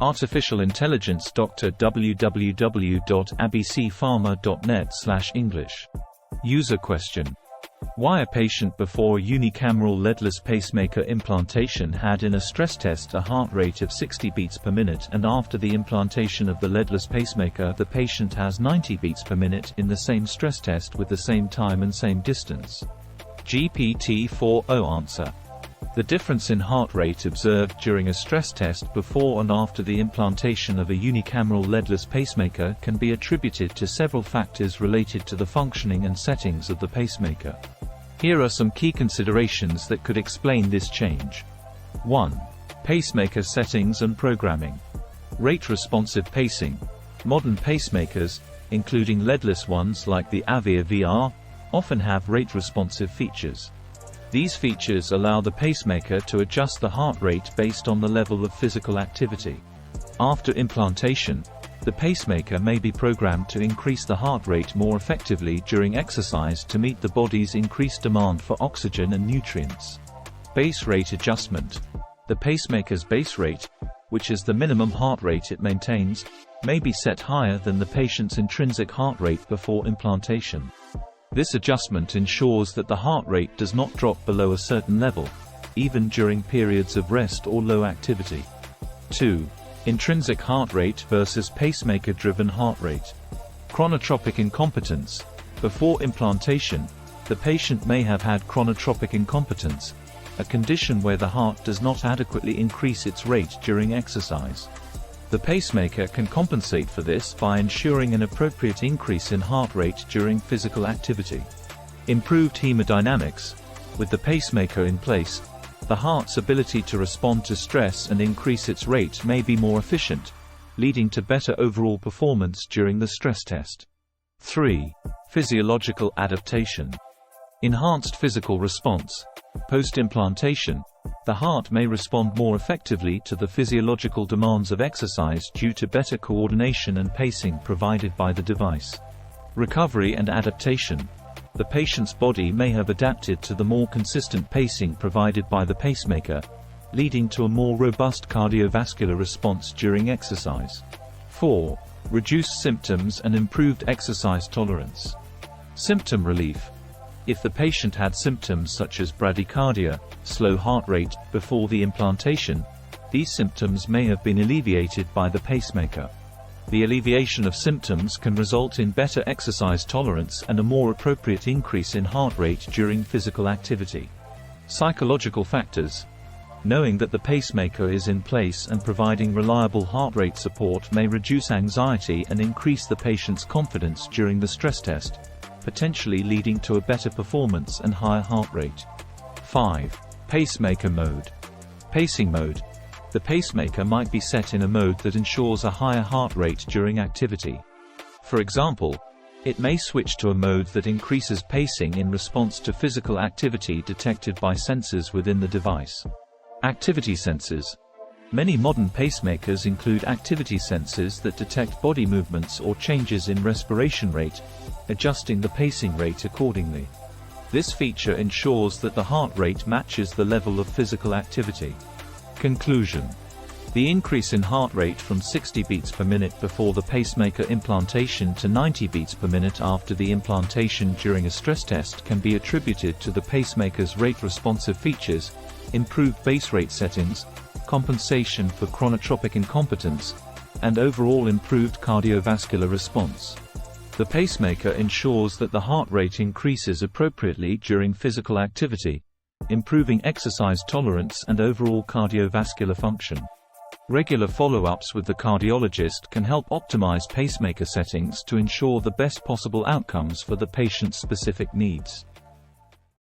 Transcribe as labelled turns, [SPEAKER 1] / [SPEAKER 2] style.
[SPEAKER 1] Artificial Intelligence Dr. www.abcpharma.net/English. User question: why a patient before unicameral leadless pacemaker implantation had in a stress test a heart rate of 60 beats per minute, and after the implantation of the leadless pacemaker the patient has 90 beats per minute in the same stress test with the same time and same distance? GPT-4o answer: the difference in heart rate observed during a stress test before and after the implantation of a unicameral leadless pacemaker can be attributed to several factors related to the functioning and settings of the pacemaker. Here are some key considerations that could explain this change. 1. Pacemaker settings and programming. Rate-responsive pacing. Modern pacemakers, including leadless ones like the Avia VR, often have rate-responsive features. These features allow the pacemaker to adjust the heart rate based on the level of physical activity. After implantation, the pacemaker may be programmed to increase the heart rate more effectively during exercise to meet the body's increased demand for oxygen and nutrients. Base rate adjustment. The pacemaker's base rate, which is the minimum heart rate it maintains, may be set higher than the patient's intrinsic heart rate before implantation. This adjustment ensures that the heart rate does not drop below a certain level, even during periods of rest or low activity. 2. Intrinsic heart rate versus pacemaker-driven heart rate. Chronotropic incompetence. Before implantation, the patient may have had chronotropic incompetence, a condition where the heart does not adequately increase its rate during exercise. The pacemaker can compensate for this by ensuring an appropriate increase in heart rate during physical activity. Improved hemodynamics. With the pacemaker in place, the heart's ability to respond to stress and increase its rate may be more efficient, leading to better overall performance during the stress test. 3. Physiological adaptation. Enhanced physical response. Post-implantation, the heart may respond more effectively to the physiological demands of exercise due to better coordination and pacing provided by the device. Recovery and adaptation. The patient's body may have adapted to the more consistent pacing provided by the pacemaker, leading to a more robust cardiovascular response during exercise. 4. Reduced symptoms and improved exercise tolerance. Symptom relief. If the patient had symptoms such as bradycardia, slow heart rate, before the implantation, these symptoms may have been alleviated by the pacemaker. The alleviation of symptoms can result in better exercise tolerance and a more appropriate increase in heart rate during physical activity. Psychological factors. Knowing that the pacemaker is in place and providing reliable heart rate support may reduce anxiety and increase the patient's confidence during the stress test, potentially leading to a better performance and higher heart rate. 5. Pacemaker mode. Pacing mode. The pacemaker might be set in a mode that ensures a higher heart rate during activity. For example, it may switch to a mode that increases pacing in response to physical activity detected by sensors within the device. Activity sensors. Many modern pacemakers include activity sensors that detect body movements or changes in respiration rate, adjusting the pacing rate accordingly. This feature ensures that the heart rate matches the level of physical activity. Conclusion. The increase in heart rate from 60 beats per minute before the pacemaker implantation to 90 beats per minute after the implantation during a stress test can be attributed to the pacemaker's rate-responsive features, improved base rate settings, compensation for chronotropic incompetence, and overall improved cardiovascular response. The pacemaker ensures that the heart rate increases appropriately during physical activity, improving exercise tolerance and overall cardiovascular function. Regular follow-ups with the cardiologist can help optimize pacemaker settings to ensure the best possible outcomes for the patient's specific needs.